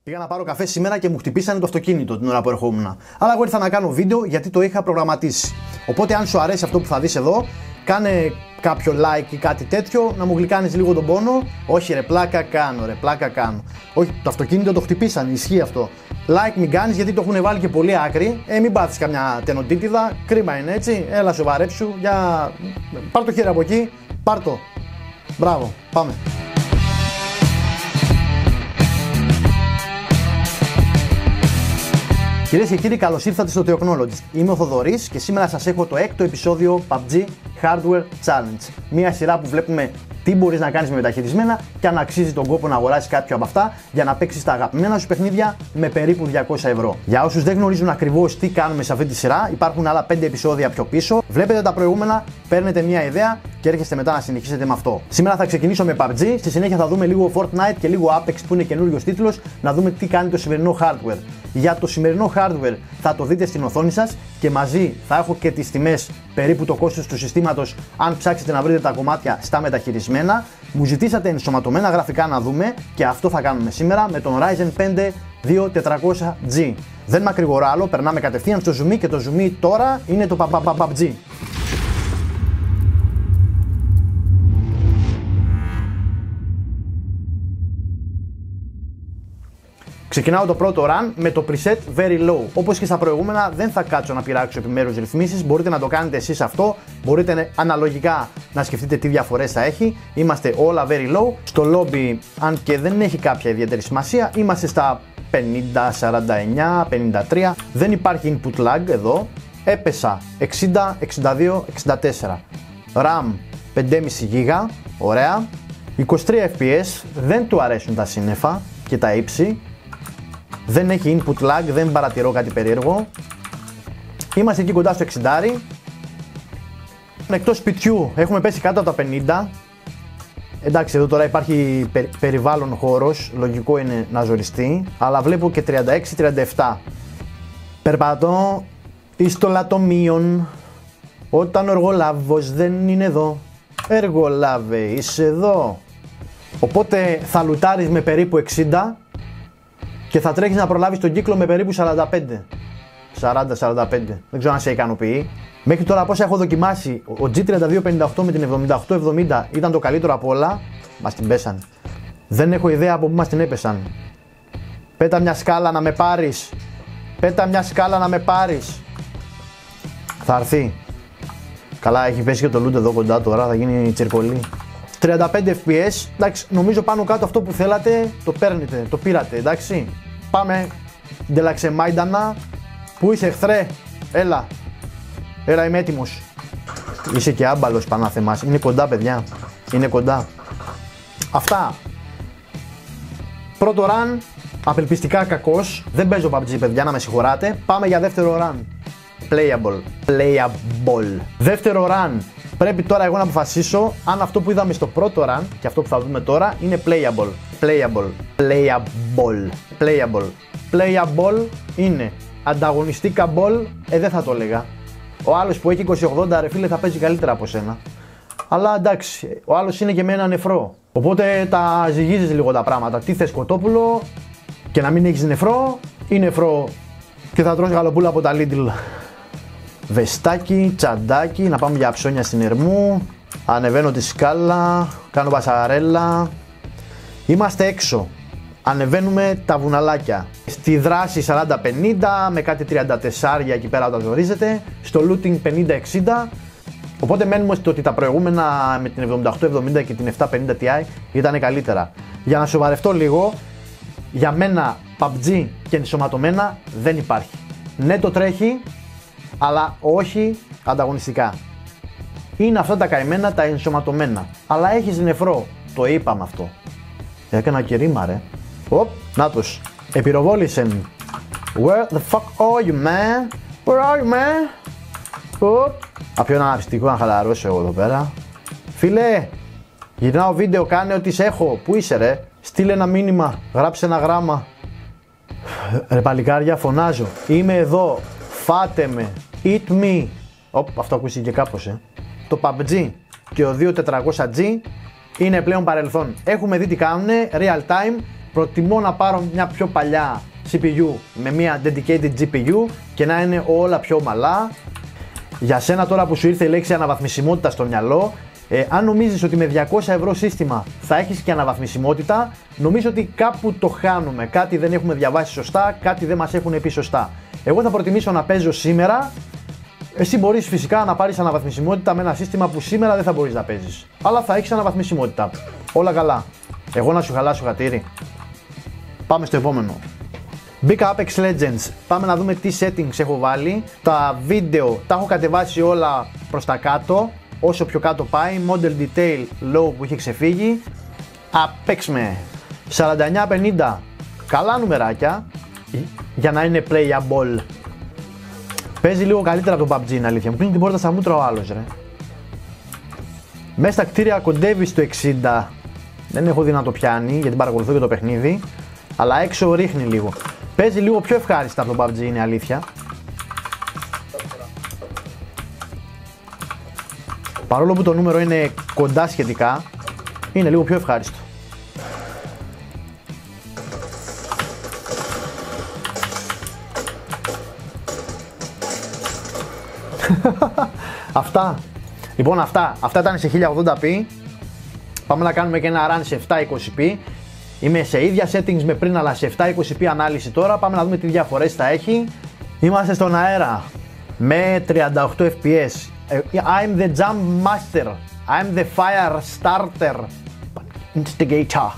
Πήγα να πάρω καφέ σήμερα και μου χτυπήσανε το αυτοκίνητο την ώρα που ερχόμουν. Αλλά εγώ ήρθα να κάνω βίντεο γιατί το είχα προγραμματίσει. Οπότε, αν σου αρέσει αυτό που θα δεις εδώ, κάνε κάποιο like ή κάτι τέτοιο, να μου γλυκάνεις λίγο τον πόνο. Όχι, ρε, πλάκα κάνω, ρε, πλάκα κάνω. Όχι, το αυτοκίνητο το χτυπήσανε, ισχύει αυτό. Like μην κάνεις γιατί το έχουν βάλει και πολύ άκρη. Μην πάθεις καμιά τενοντίτιδα, κρίμα είναι έτσι. Έλα, σοβαρέψου. Για... Πάρ' το χέρι από εκεί, πάρ' το. Μπράβο, πάμε. Κυρίες και κύριοι, καλώς ήρθατε στο Theoknologist. Είμαι ο Θοδωρής και σήμερα σας έχω το 6ο επεισόδιο PUBG Hardware Challenge. Μία σειρά που βλέπουμε τι μπορείς να κάνεις με μεταχειρισμένα και αν αξίζει τον κόπο να αγοράσεις κάποιο από αυτά για να παίξεις τα αγαπημένα σου παιχνίδια με περίπου 200 ευρώ. Για όσους δεν γνωρίζουν ακριβώς τι κάνουμε σε αυτή τη σειρά, υπάρχουν άλλα 5 επεισόδια πιο πίσω. Βλέπετε τα προηγούμενα, παίρνετε μια ιδέα και έρχεστε μετά να συνεχίσετε με αυτό. Σήμερα θα ξεκινήσω με PUBG, στη συνέχεια θα δούμε λίγο Fortnite και λίγο Apex που είναι καινούριος τίτλος, να δούμε τι κάνει το σημερινό hardware. Για το σημερινό hardware θα το δείτε στην οθόνη σας και μαζί θα έχω και τις τιμές, περίπου το κόστος του συστήματος, αν ψάξετε να βρείτε τα κομμάτια στα μεταχειρισμένα. Μου ζητήσατε ενσωματωμένα γραφικά να δούμε και αυτό θα κάνουμε σήμερα με τον Ryzen 5 2400G. Δεν μακρηγορώ άλλο, περνάμε κατευθείαν στο zoom και το zoom τώρα είναι το PUBG. Ξεκινάω το πρώτο run με το preset very low. Όπως και στα προηγούμενα, δεν θα κάτσω να πειράξω επιμέρους ρυθμίσεις. Μπορείτε να το κάνετε εσείς αυτό. Μπορείτε αναλογικά να σκεφτείτε τι διαφορές θα έχει. Είμαστε όλα very low. Στο lobby, αν και δεν έχει κάποια ιδιαίτερη σημασία, είμαστε στα 50, 49, 53. Δεν υπάρχει input lag εδώ. Έπεσα 60, 62, 64. RAM 5,5 GB. Ωραία. 23 fps. Δεν του αρέσουν τα σύννεφα και τα ύψη. Δεν έχει input lag, δεν παρατηρώ κάτι περίεργο. Είμαστε εκεί κοντά στο 60. Εκτός σπιτιού έχουμε πέσει κάτω από τα 50. Εντάξει, εδώ τώρα υπάρχει περιβάλλον χώρος, λογικό είναι να ζοριστεί. Αλλά βλέπω και 36-37. Περπατώ εις το λατομείον, όταν ο εργολάβος δεν είναι εδώ. Εργολάβε, είσαι εδώ. Οπότε θα λουτάρεις με περίπου 60 και θα τρέχεις να προλάβεις τον κύκλο με περίπου 45. 40-45. Δεν ξέρω αν σε ικανοποιεί. Μέχρι τώρα πόσα έχω δοκιμάσει, ο G3258 με την 7870 ήταν το καλύτερο από όλα. Μας την πέσαν. Δεν έχω ιδέα από πού μας την έπεσαν. Πέτα μια σκάλα να με πάρεις. Πέτα μια σκάλα να με πάρεις. Θα έρθει. Καλά, έχει πέσει και το loot εδώ κοντά τώρα, θα γίνει τσιρκολί. 35 fps, εντάξει, νομίζω πάνω κάτω αυτό που θέλατε το παίρνετε, το πήρατε, εντάξει. Πάμε, Ντελαξεμάιντανα, πού είσαι εχθρέ, έλα, είμαι έτοιμος. Είσαι και άμπαλος Πανάθεμας, είναι κοντά παιδιά, είναι κοντά. Αυτά. Πρώτο run, απελπιστικά κακός, δεν παίζω PUBG παιδιά, να με συγχωράτε. Πάμε για δεύτερο run. Playable. Δεύτερο run. Πρέπει τώρα εγώ να αποφασίσω αν αυτό που είδαμε στο πρώτο run και αυτό που θα δούμε τώρα είναι playable είναι ανταγωνιστικά ball, δεν θα το έλεγα. Ο άλλος που έχει 2080 ρε φίλε θα παίζει καλύτερα από σένα. Αλλά εντάξει, ο άλλος είναι και με ένα νεφρό. Οπότε τα ζυγίζεις λίγο τα πράγματα. Τι θες κοτόπουλο και να μην έχεις νεφρό ή νεφρό και θα τρως γαλοπούλα από τα Lidl. Βεστάκι, τσαντάκι, να πάμε για ψώνια στην Ερμού. Ανεβαίνω τη σκάλα, κάνω πασαρέλα. Είμαστε έξω. Ανεβαίνουμε τα βουναλάκια. Στη δράση 40-50 με κάτι 34 εκεί πέρα όταν ζορίζεται. Στο looting 50-60. Οπότε μένουμε στο ότι τα προηγούμενα με την 78-70 και την 750 Ti ήταν καλύτερα. Για να σοβαρευτώ λίγο, για μένα PUBG και ενσωματωμένα δεν υπάρχει. Ναι, το τρέχει, αλλά όχι ανταγωνιστικά. Είναι αυτά τα καημένα τα ενσωματωμένα. Αλλά έχεις νεφρό. Το είπαμε αυτό. Έκανα και ρήμα ρε. Οπ, νάτος. Επιροβόλησεν. Where the fuck are you man? Where are you man? Οπ. Απ' ένα αριστικό να χαλαρώσω εγώ εδώ πέρα. Φίλε, γυρνάω βίντεο, κάνε ό,τι σε έχω. Πού είσαι ρε? Στείλε ένα μήνυμα, γράψε ένα γράμμα. Ρε παλικάρια, φωνάζω. Είμαι εδώ. Φάτε με. Eat me. Οπ, αυτό ακούστηκε κάπως Το PUBG και ο 2400G είναι πλέον παρελθόν. Έχουμε δει τι κάνουνε, real time προτιμώ να πάρω μια πιο παλιά CPU με μια dedicated GPU και να είναι όλα πιο ομαλά. Για σένα τώρα που σου ήρθε η λέξη αναβαθμισιμότητα στο μυαλό, αν νομίζεις ότι με 200 ευρώ σύστημα θα έχεις και αναβαθμισιμότητα, νομίζω ότι κάπου το χάνουμε. Κάτι δεν έχουμε διαβάσει σωστά, κάτι δεν μας έχουν πει σωστά. Εγώ θα προτιμήσω να παίζω σήμερα. Εσύ μπορείς φυσικά να πάρεις αναβαθμισιμότητα με ένα σύστημα που σήμερα δεν θα μπορείς να παίζεις. Αλλά θα έχεις αναβαθμισιμότητα. Όλα καλά. Εγώ να σου χαλάσω χατήρι. Πάμε στο επόμενο. Μπήκα Apex Legends. Πάμε να δούμε τι settings έχω βάλει. Τα βίντεο τα έχω κατεβάσει όλα προς τα κάτω. Όσο πιο κάτω πάει. Model Detail Low που είχε ξεφύγει. Παίξουμε. 49-50. Καλά νουμεράκια. Για να είναι playable. Παίζει λίγο καλύτερα από το PUBG, είναι αλήθεια. Μου κλείνει την πόρτα στα μούτρα ο άλλος, ρε. Μέσα στα κτίρια κοντεύει στο 60. Δεν έχω δει να το πιάνει γιατί παρακολουθώ και το παιχνίδι. Αλλά έξω ρίχνει λίγο. Παίζει λίγο πιο ευχάριστα από το PUBG, είναι αλήθεια. Παρόλο που το νούμερο είναι κοντά σχετικά, είναι λίγο πιο ευχάριστο. Αυτά. Λοιπόν, αυτά ήταν σε 1080p. Πάμε να κάνουμε και ένα run σε 720p. Είμαι σε ίδια settings με πριν, αλλά σε 720p ανάλυση τώρα. Πάμε να δούμε τι διαφορές θα έχει. Είμαστε στον αέρα με 38 fps. I'm the jump master. I'm the fire starter. Instigator.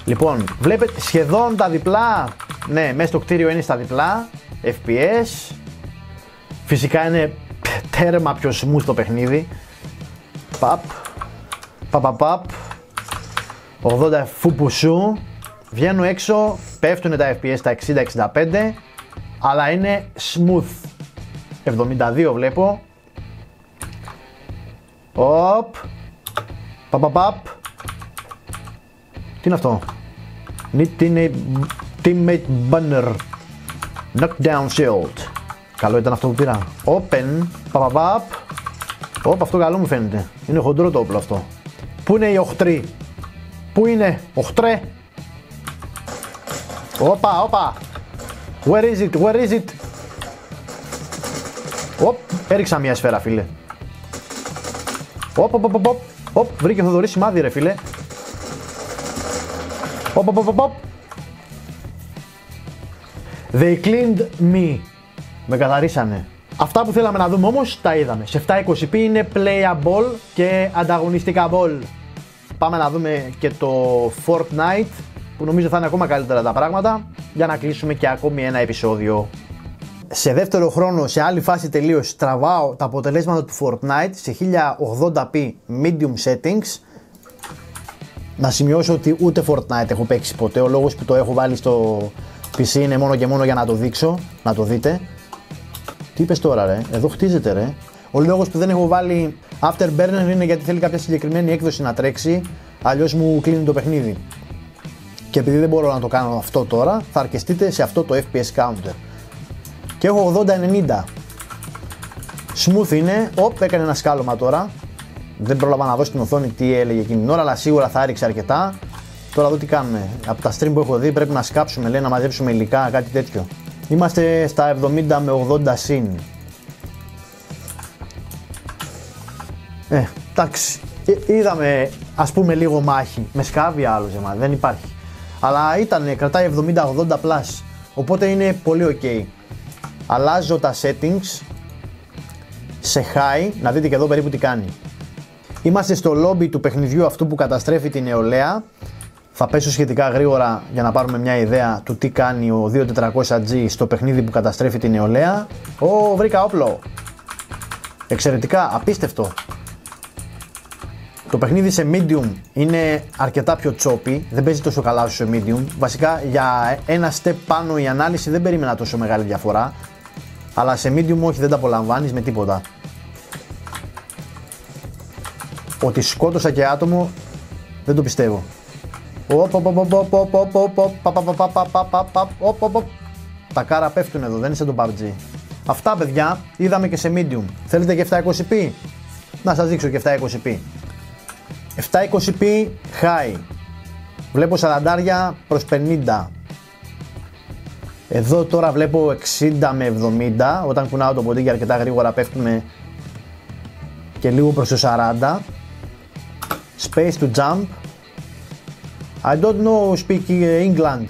Λοιπόν, βλέπετε σχεδόν τα διπλά. Ναι, μέσα στο κτίριο είναι στα διπλά fps. Φυσικά είναι τέρμα πιο smooth το παιχνίδι. Παπ. 80 φουπουσού. Βγαίνω έξω, πέφτουν τα FPS στα 60-65, αλλά είναι smooth. 72 βλέπω. Οπ. Παπ. Τι είναι αυτό? Teammate banner. Knockdown shield. Καλό ήταν αυτό που πήρα. Open. Παπαπαπ. Οπ, αυτό καλό μου φαίνεται. Είναι χοντρό το όπλο αυτό. Πού είναι οι οχτροί? Πού είναι? Οχτρέ. Όπα. Where is it? Οπ, έριξα μια σφαίρα, φίλε. Οπ, βρήκε ο Θοδωρής σημάδι, ρε φίλε. Οπ. They cleaned me. Με καθαρίσανε. Αυτά που θέλαμε να δούμε όμως τα είδαμε. Σε 720p είναι playable και ανταγωνιστικά ball. Πάμε να δούμε και το Fortnite που νομίζω θα είναι ακόμα καλύτερα τα πράγματα για να κλείσουμε και ακόμη ένα επεισόδιο. Σε δεύτερο χρόνο, σε άλλη φάση τελείως, τραβάω τα αποτελέσματα του Fortnite σε 1080p medium settings. Να σημειώσω ότι ούτε Fortnite έχω παίξει ποτέ. Ο λόγος που το έχω βάλει στο PC είναι μόνο και μόνο για να το δείξω, να το δείτε. Τι είπες τώρα, ρε? Εδώ χτίζεται, ρε. Ο λόγος που δεν έχω βάλει Afterburner είναι γιατί θέλει κάποια συγκεκριμένη έκδοση να τρέξει, αλλιώς μου κλείνει το παιχνίδι. Και επειδή δεν μπορώ να το κάνω αυτό τώρα, θα αρκεστείτε σε αυτό το FPS counter. Και έχω 80-90. Smooth είναι. Οπ, έκανε ένα σκάλωμα τώρα. Δεν πρόλαβα να δω στην οθόνη τι έλεγε εκείνη την ώρα, αλλά σίγουρα θα έριξε αρκετά. Τώρα εδώ τι κάνουμε. Από τα stream που έχω δει πρέπει να σκάψουμε, λέει, να μαζέψουμε υλικά, κάτι τέτοιο. Είμαστε στα 70 με 80 συν. Εντάξει. Είδαμε, ας πούμε, λίγο μάχη. Με σκάβει άλλος, δεν υπάρχει. Αλλά κρατάει 70-80 plus. Οπότε είναι πολύ ok. Αλλάζω τα settings σε high, να δείτε και εδώ περίπου τι κάνει. Είμαστε στο lobby του παιχνιδιού αυτού που καταστρέφει την νεολαία. Θα πέσω σχετικά γρήγορα για να πάρουμε μια ιδέα του τι κάνει ο 2400G στο παιχνίδι που καταστρέφει την νεολαία. Βρήκα όπλο. Εξαιρετικά, απίστευτο. Το παιχνίδι σε medium είναι αρκετά πιο choppy, δεν παίζει τόσο καλά όσο σε medium. Βασικά για ένα step πάνω η ανάλυση δεν περίμενα τόσο μεγάλη διαφορά. Αλλά σε medium όχι, δεν τα απολαμβάνεις με τίποτα. Ότι σκότωσα και άτομο δεν το πιστεύω. Τα κάρα πέφτουν εδώ, δεν είναι σαν το PUBG. Αυτά, παιδιά, είδαμε και σε medium. Θέλετε και 720p? Να σας δείξω και 720p. 720p high. Βλέπω 40 προς 50. Εδώ τώρα βλέπω 60 με 70. Όταν κουνάω το ποντίκι αρκετά γρήγορα πέφτουμε και λίγο προς το 40. Space to jump. I don't know speaking England.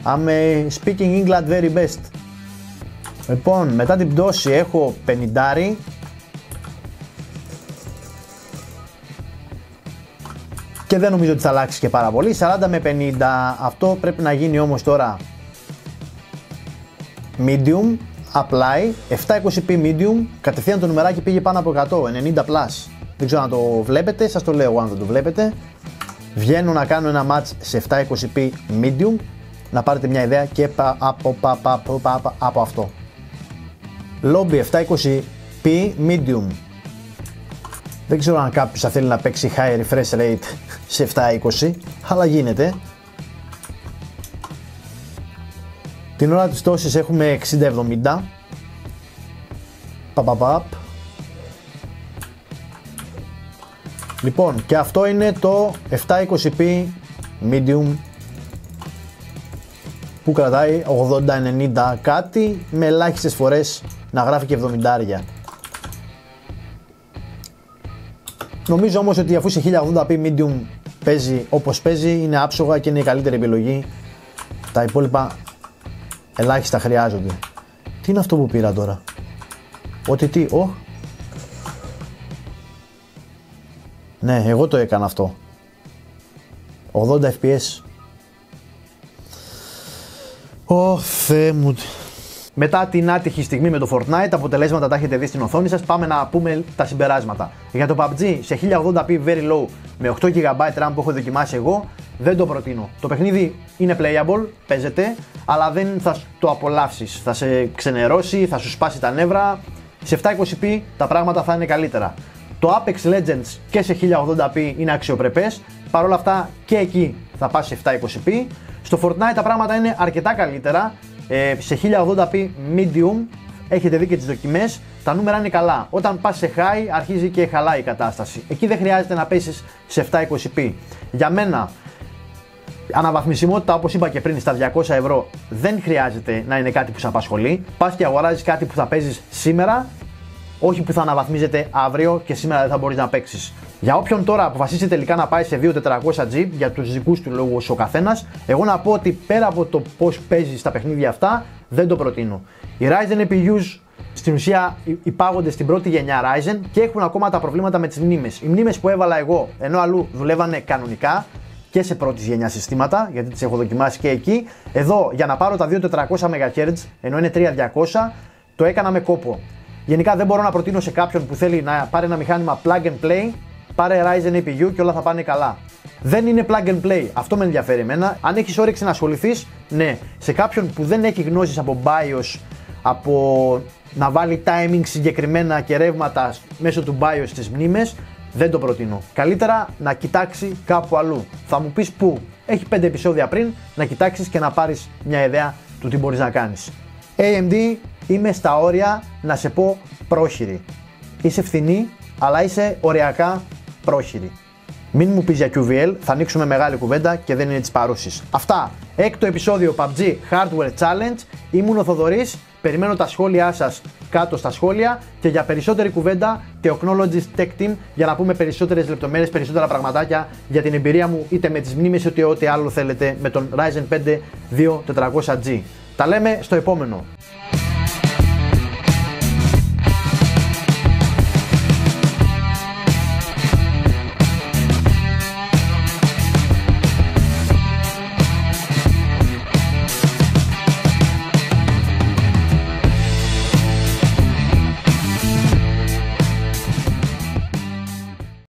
I'm speaking England very best. Λοιπόν, μετά την πτώση έχω 50. Και δεν νομίζω ότι θα αλλάξει και πάρα πολύ. 40 με 50. Αυτό πρέπει να γίνει όμως τώρα medium. Apply. 720p medium. Κατευθείαν το νουμεράκι πήγε πάνω από 100. 90 plus. Δεν ξέρω αν το βλέπετε. Σας το λέω εγώ αν δεν το βλέπετε. Βγαίνω να κάνω ένα match σε 720p medium. Να πάρετε μια ιδέα και από αυτό. Lobby 720p medium. Δεν ξέρω αν κάποιος θα θέλει να παίξει high refresh rate σε 720, αλλά γίνεται. Την ώρα της πτώσης έχουμε 60-70. Λοιπόν, και αυτό είναι το 720p medium που κρατάει 80-90 κάτι, με ελάχιστες φορές να γράφει και 70. Νομίζω όμως ότι αφού σε 1080p medium παίζει όπως παίζει, είναι άψογα και είναι η καλύτερη επιλογή. Τα υπόλοιπα ελάχιστα χρειάζονται. Τι είναι αυτό που πήρα τώρα? Ότι τι, Ναι, εγώ το έκανα αυτό. 80 fps. Θεέ μου. Μετά την άτυχη στιγμή με το Fortnite, τα αποτελέσματα τα έχετε δει στην οθόνη σας. Πάμε να πούμε τα συμπεράσματα. Για το PUBG σε 1080p very low με 8 GB RAM που έχω δοκιμάσει εγώ, δεν το προτείνω. Το παιχνίδι είναι playable, παίζεται, αλλά δεν θα το απολαύσεις. Θα σε ξενερώσει, θα σου σπάσει τα νεύρα. Σε 720p τα πράγματα θα είναι καλύτερα. Το Apex Legends και σε 1080p είναι αξιοπρεπές. Παρ' όλα αυτά και εκεί θα πας σε 720p. Στο Fortnite τα πράγματα είναι αρκετά καλύτερα. Σε 1080p medium, έχετε δει και τις δοκιμές, τα νούμερα είναι καλά. Όταν πας σε high αρχίζει και χαλάει η κατάσταση. Εκεί δεν χρειάζεται να πέσεις σε 720p. Για μένα, αναβαθμισιμότητα, όπως είπα και πριν, στα 200 ευρώ δεν χρειάζεται να είναι κάτι που σε απασχολεί. Πας και αγοράζεις κάτι που θα παίζεις σήμερα, όχι που θα αναβαθμίζεται αύριο και σήμερα δεν θα μπορείς να παίξεις. Για όποιον τώρα αποφασίσει τελικά να πάει σε 2400G, για τους δικούς του λόγους ο καθένας, εγώ να πω ότι πέρα από το πώς παίζει στα παιχνίδια αυτά, δεν το προτείνω. Οι Ryzen APUs στην ουσία υπάγονται στην πρώτη γενιά Ryzen και έχουν ακόμα τα προβλήματα με τις μνήμες. Οι μνήμες που έβαλα εγώ, ενώ αλλού δουλεύανε κανονικά και σε πρώτη γενιά συστήματα, γιατί τις έχω δοκιμάσει και εκεί, εδώ για να πάρω τα 2400 MHz, ενώ είναι 3200, το έκανα με κόπο. Γενικά δεν μπορώ να προτείνω σε κάποιον που θέλει να πάρει ένα μηχάνημα plug and play, πάρε Ryzen APU και όλα θα πάνε καλά. Δεν είναι plug and play, αυτό με ενδιαφέρει εμένα. Αν έχεις όρεξη να ασχοληθείς, ναι. Σε κάποιον που δεν έχει γνώσεις από BIOS, από να βάλει timing συγκεκριμένα και ρεύματα μέσω του BIOS στις μνήμες, δεν το προτείνω. Καλύτερα να κοιτάξει κάπου αλλού. Θα μου πεις πού? Έχει 5 επεισόδια πριν, να κοιτάξεις και να πάρεις μια ιδέα του τι μπορείς να κάνεις. AMD, είμαι στα όρια να σε πω πρόχειρη. Είσαι φθηνή, αλλά είσαι οριακά πρόχειρη. Μην μου πεις για QVL, θα ανοίξουμε μεγάλη κουβέντα και δεν είναι της παρούσης. Αυτά, έκτο επεισόδιο PUBG Hardware Challenge. Ήμουν ο Θοδωρής, περιμένω τα σχόλιά σας κάτω στα σχόλια και για περισσότερη κουβέντα Technologies Tech Team, για να πούμε περισσότερες λεπτομέρειες, περισσότερα πραγματάκια για την εμπειρία μου είτε με τις μνήμες είτε ό,τι άλλο θέλετε με τον Ryzen 5 2400G. Τα λέμε στο επόμενο.